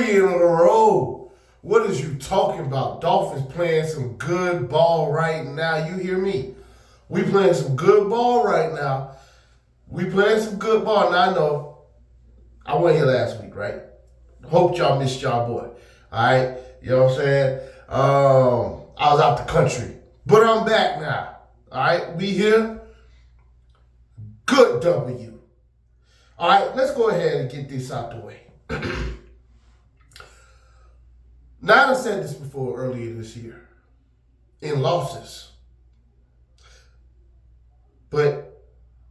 3 in a row. What is you talking about? Dolphins playing some good ball right now. You hear me? We playing some good ball right now. We playing some good ball. Now I know I wasn't here last week, right? Hope y'all missed y'all boy. All right? You know what I'm saying? I was out the country. But I'm back now. All right? We here. Good W. All right, let's go ahead and get this out the way. Now, I said this before earlier this year. In losses. But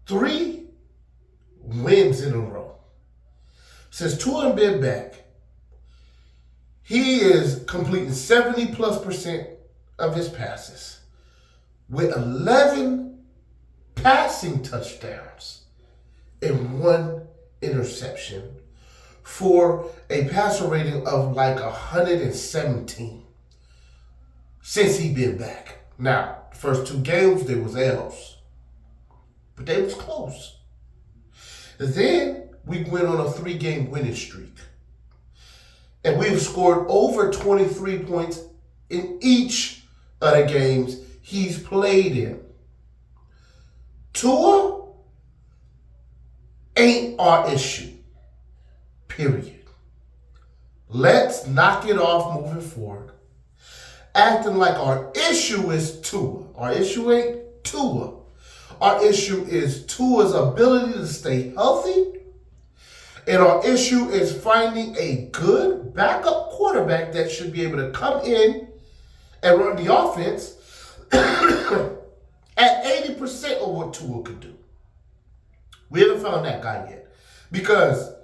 3 wins in a row. Since Tua been back, he is completing 70+% of his passes with 11 passing touchdowns and 1 interception for a passer rating of like 117 since he been back. Now, the first 2 games, there was L's, but they was close. And then we went on a 3-game winning streak. And we've scored over 23 points in each of the games he's played in. Tua ain't our issue. Period. Let's knock it off moving forward. Acting like our issue is Tua. Our issue ain't Tua. Our issue is Tua's ability to stay healthy. And our issue is finding a good backup quarterback that should be able to come in and run the offense at 80% of what Tua could do. We haven't found that guy yet. Because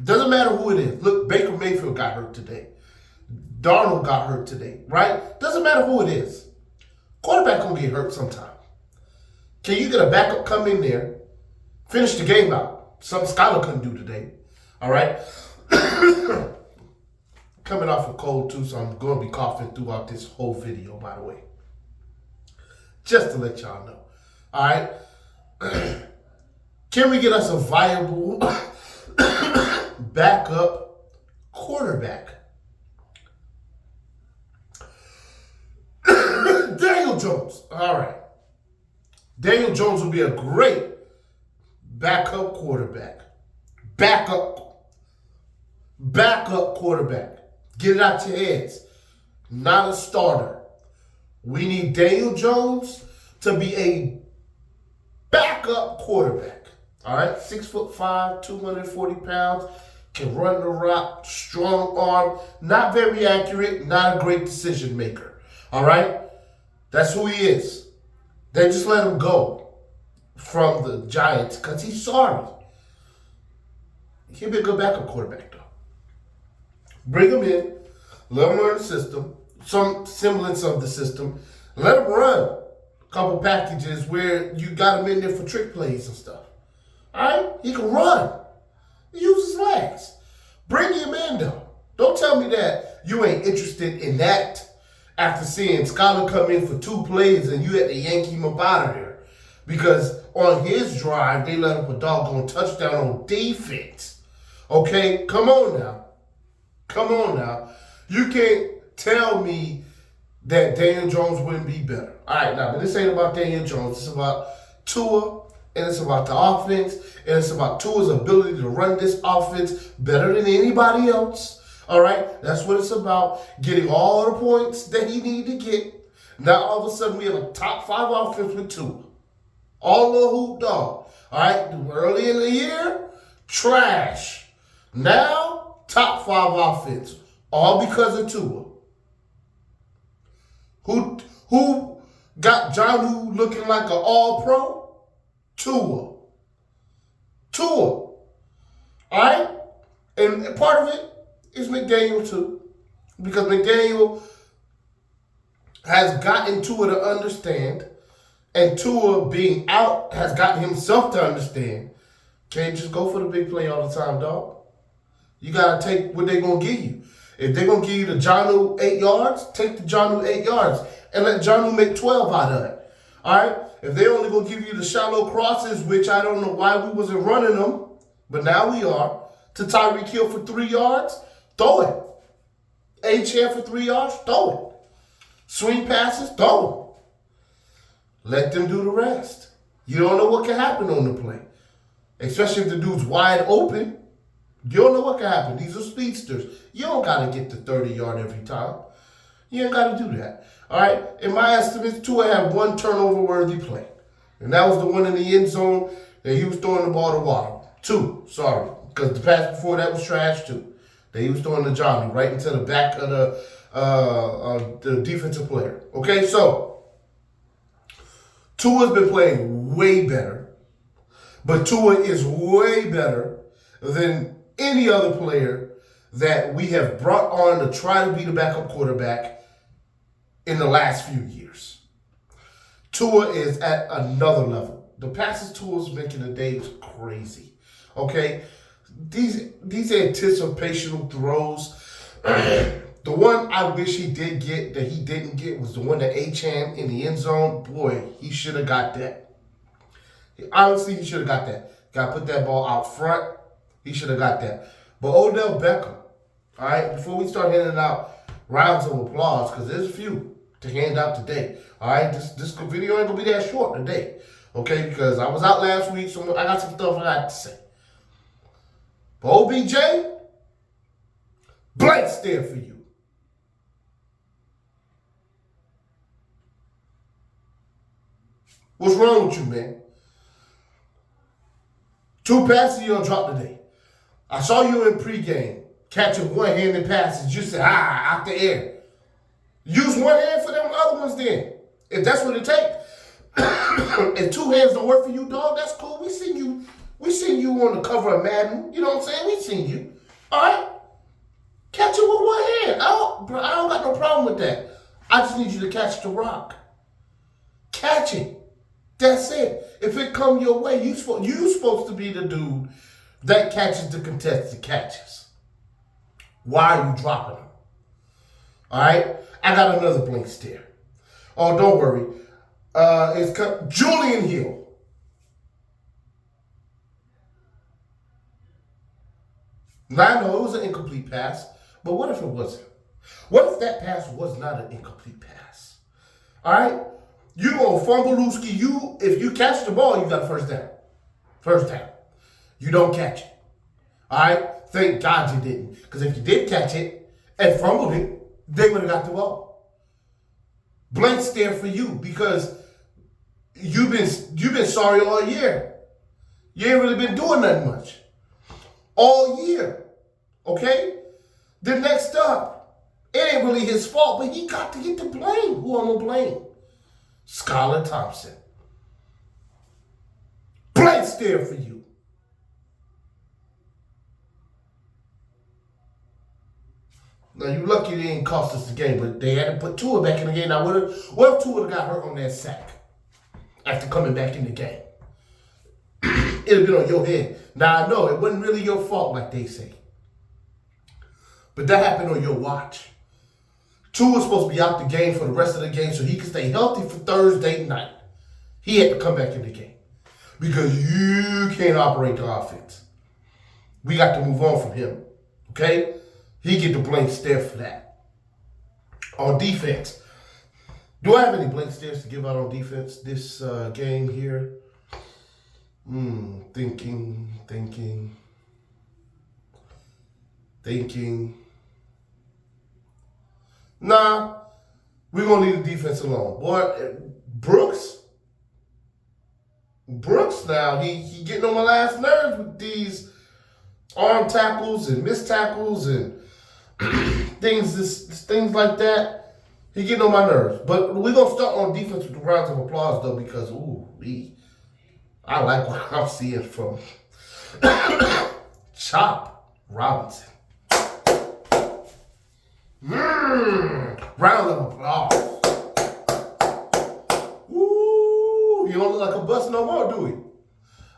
doesn't matter who it is. Look, Baker Mayfield got hurt today. Darnold got hurt today, right? Doesn't matter who it is. Quarterback gonna get hurt sometime. Can you get a backup come in there, finish the game out? Something Skylar couldn't do today. All right? Coming off a cold too, so I'm going to be coughing throughout this whole video, by the way. Just to let y'all know. All right? Can we get us a viable backup quarterback? Daniel Jones. All right. Daniel Jones will be a great backup quarterback. Backup quarterback. Get it out your heads. Not a starter. We need Daniel Jones to be a backup quarterback. All right? 6'5", 240 pounds. Can run the rock. Strong arm. Not very accurate. Not a great decision maker. All right? That's who he is. They just let him go from the Giants because he's sorry. He'll be a good backup quarterback, though. Bring him in. Let him learn the system. Some semblance of the system. Let him run a couple packages where you got him in there for trick plays and stuff. All right? He can run. Use his legs. Bring him in, though. Don't tell me that you ain't interested in that after seeing Skylar come in for 2 plays and you had to yank him up out of there. Because on his drive, they let up a doggone touchdown on defense. Okay? Come on now. Come on now. You can't tell me that Daniel Jones wouldn't be better. All right, now, but this ain't about Daniel Jones. It's about Tua, and it's about the offense, and it's about Tua's ability to run this offense better than anybody else. All right? That's what it's about. Getting all the points that he need to get. Now, all of a sudden, we have a top 5 offense with Tua. All the hoop dog. All right? Early in the year, trash. Now, top 5 offense. All because of Tua. Who got Jonnu looking like an all-pro? Tua. All right? And part of it is McDaniel, too. Because McDaniel has gotten Tua to understand, and Tua being out has gotten himself to understand. Can't just go for the big play all the time, dog. You got to take what they're going to give you. If they're going to give you the Jonnu 8 yards, take the Jonnu 8 yards and let Jonnu make 12 out of it. All right? If they only going to give you the shallow crosses, which I don't know why we wasn't running them, but now we are, to Tyreek Hill for 3 yards, throw it. A-chair for 3 yards, throw it. Swing passes, throw it. Let them do the rest. You don't know what can happen on the play. Especially if the dude's wide open. You don't know what can happen. These are speedsters. You don't got to get the 30-yard every time. You ain't got to do that. All right? In my estimates, Tua had one turnover-worthy play. And that was the one in the end zone that he was throwing the ball to Waddle. 2, sorry. Because the pass before that was trash, too. That he was throwing to Johnny right into the back of the defensive player. Okay, so Tua's been playing way better. But Tua is way better than any other player that we have brought on to try to be the backup quarterback in the last few years. Tua is at another level. The passes Tua's making today is crazy. Okay? These anticipational throws. The one I wish he did get that he didn't get was the one to Achane in the end zone. Boy, he should have got that. Honestly, he should have got that. Got to put that ball out front. He should have got that. But Odell Beckham, all right, before we start handing out rounds of applause, because there's a few to hand out today, all right? This video ain't going to be that short today, okay? Because I was out last week, so I got some stuff I got to say. But OBJ, blank stare for you. What's wrong with you, man? 2 passes you don't drop today. I saw you in pregame catching one-handed passes. You said, out the air. Use one hand for them other ones then. If that's what it takes. If 2 hands don't work for you, dog, that's cool. We seen you on the cover of Madden. You know what I'm saying? We seen you. All right? Catch it with one hand. I don't got no problem with that. I just need you to catch the rock. Catch it. That's it. If it come your way, you supposed to be the dude that catches the contested catches. Why are you dropping them? All right? I got another blank stare. Oh, don't worry. It's Julian Hill. Now, I know it was an incomplete pass, but what if it wasn't? What if that pass was not an incomplete pass? All right? You gonna fumble Looski. If you catch the ball, you got a first down. First down. You don't catch it. All right? Thank God you didn't. Because if you did catch it and fumbled it, they would have got the ball. Blank stare for you because you've been sorry all year. You ain't really been doing that much. All year. Okay? Then next up, it ain't really his fault, but he got to get the blame. Who I'm gonna blame? Skylar Thompson. Blank stare for you. Now, you lucky they didn't cost us the game, but they had to put Tua back in the game. Now, what if Tua would have got hurt on that sack after coming back in the game? It would have been on your head. Now, I know it wasn't really your fault, like they say. But that happened on your watch. Tua was supposed to be out the game for the rest of the game so he could stay healthy for Thursday night. He had to come back in the game because you can't operate the offense. We got to move on from him, okay? He get the blank stare for that. On defense, do I have any blank stares to give out on defense this game here? Thinking. Nah, we're going to leave the defense alone. Boy, Brooks now, he getting on my last nerves with these arm tackles and missed tackles and things like that. He getting on my nerves. But we're going to start on defense with the rounds of applause, though, because, I like what I'm seeing from Chop Robinson. Round of applause. Woo! You don't look like a bust no more, do we?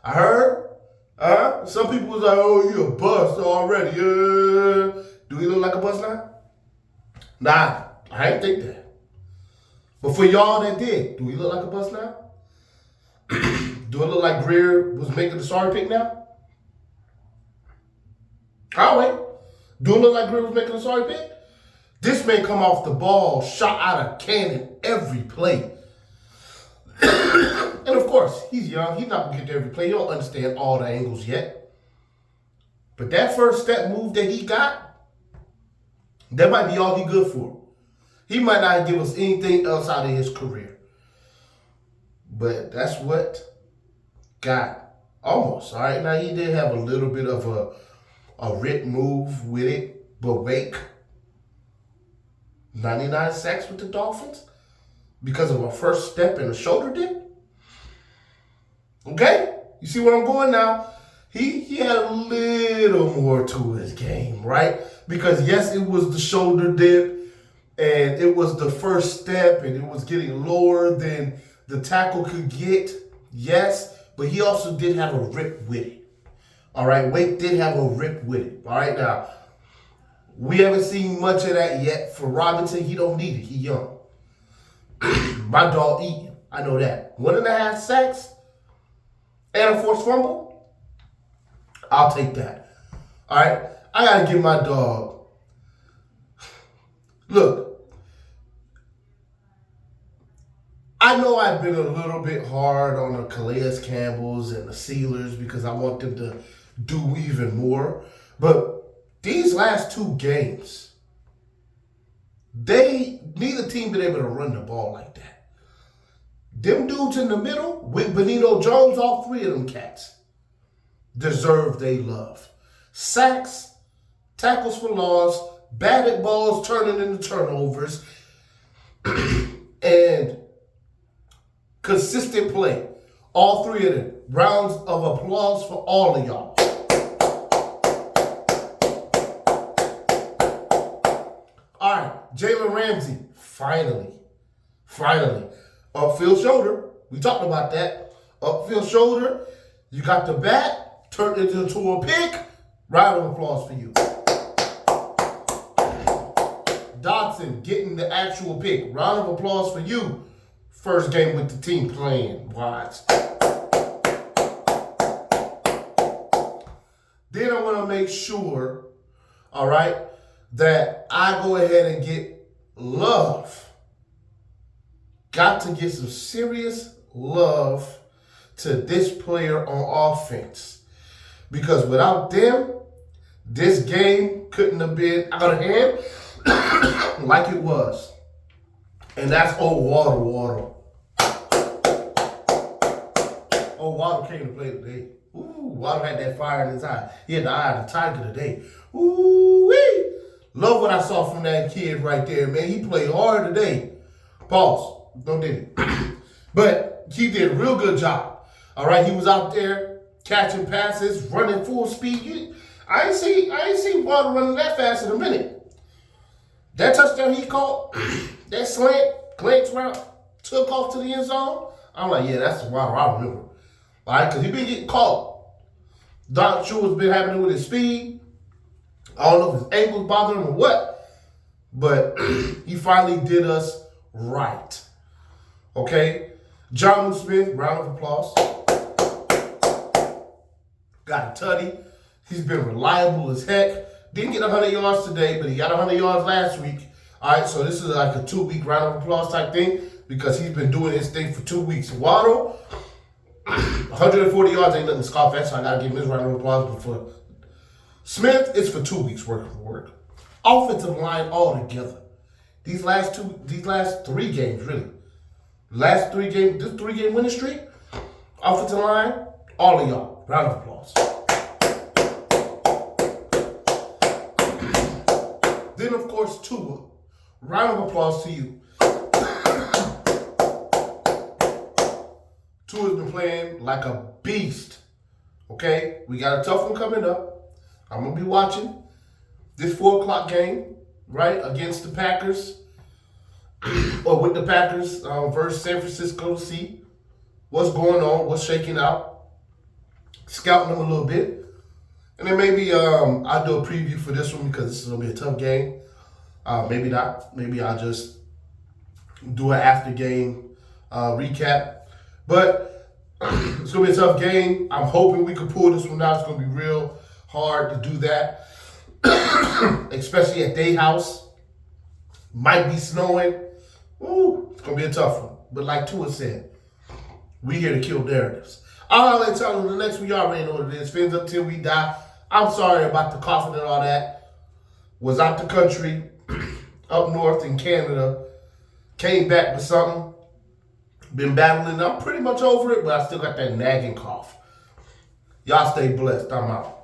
I heard. Some people was like, oh, you a bust already. Do he look like a bust now? Nah, I ain't think that. But for y'all that did, do he look like a bust now? Do it look like Greer was making the sorry pick now? I'll wait. Do it look like Griff was making a sorry pick? This man come off the ball, shot out of cannon every play. And of course, he's young. He's not going to get to every play. He don't understand all the angles yet. But that first step move that he got, that might be all he good for. He might not give us anything else out of his career. But that's what got almost. All right, now he did have a little bit of a rip move with it, but wake. 99 sacks with the Dolphins because of a first step and a shoulder dip. Okay? You see where I'm going now? He had a little more to his game, right? Because yes, it was the shoulder dip and it was the first step and it was getting lower than the tackle could get. Yes, but he also did have a rip with it. All right, Wake did have a rip with it. All right, now, we haven't seen much of that yet. For Robinson, he don't need it. He young. My dog eating. I know that. 1.5 sacks and a forced fumble. I'll take that. All right? I got to give my dog. Look, I know I've been a little bit hard on the Calais Campbells and the Steelers because I want them to do even more. But these last 2 games, neither team been able to run the ball like that. Them dudes in the middle, with Benito Jones, all 3 of them cats deserve they love. Sacks, tackles for loss, batted balls turning into turnovers, and consistent play. All 3 of them. Rounds of applause for all of y'all. All right, Jalen Ramsey, finally. Upfield shoulder, we talked about that. Upfield shoulder, you got the bat, turned it into a pick. Round of applause for you. Dodson getting the actual pick. Round of applause for you. First game with the team playing. Watch. Then I want to make sure, all right, that I go ahead and get love. Got to get some serious love to this player on offense. Because without them, this game couldn't have been out of hand like it was. And that's old Waddle. Old Waddle came to play today. Ooh, Waddle had that fire in his eye. He had the eye of the tiger today. Ooh-wee. Love what I saw from that kid right there, man. He played hard today. Pause. Don't did it. But he did a real good job. All right, he was out there catching passes, running full speed. I ain't seen Waddle running that fast in a minute. That touchdown he caught, that glance route, took off to the end zone. I'm like, yeah, that's the Waddle I remember. All right, because he been getting caught. Not sure what's been happening with his speed. I don't know if his ankles bothering him or what, but he finally did us right. Okay? John Smith, round of applause. Got a tutty. He's been reliable as heck. Didn't get 100 yards today, but he got 100 yards last week. All right, so this is like a 2-week round of applause type thing because he's been doing his thing for 2 weeks. Waddle, 140 yards ain't nothing to scoff at, so I got to give him this round of applause. But for Smith, it's for 2 weeks worth of work. Offensive line altogether. These last 3 games, really. Last 3 games, this 3-game winning streak, offensive line, all of y'all. Round of applause. Then, of course, Tua. Round of applause to you. Tua's been playing like a beast. Okay? We got a tough one coming up. I'm going to be watching this 4 o'clock game, right, against the Packers. Or with the Packers versus San Francisco to see what's going on, what's shaking out. Scouting them a little bit. And then maybe I'll do a preview for this one because this is going to be a tough game. Maybe not. Maybe I'll just do an after-game recap. But it's going to be a tough game. I'm hoping we can pull this one out. It's going to be real hard to do that. especially at their house. Might be snowing. Ooh, it's gonna be a tough one. But like Tua said, we here to kill narratives. I'll let y'all know the next one. Y'all already know what it is. Fins up till we die. I'm sorry about the coughing and all that. Was out the country, up north in Canada. Came back with something. Been battling. I'm pretty much over it, but I still got that nagging cough. Y'all stay blessed. I'm out.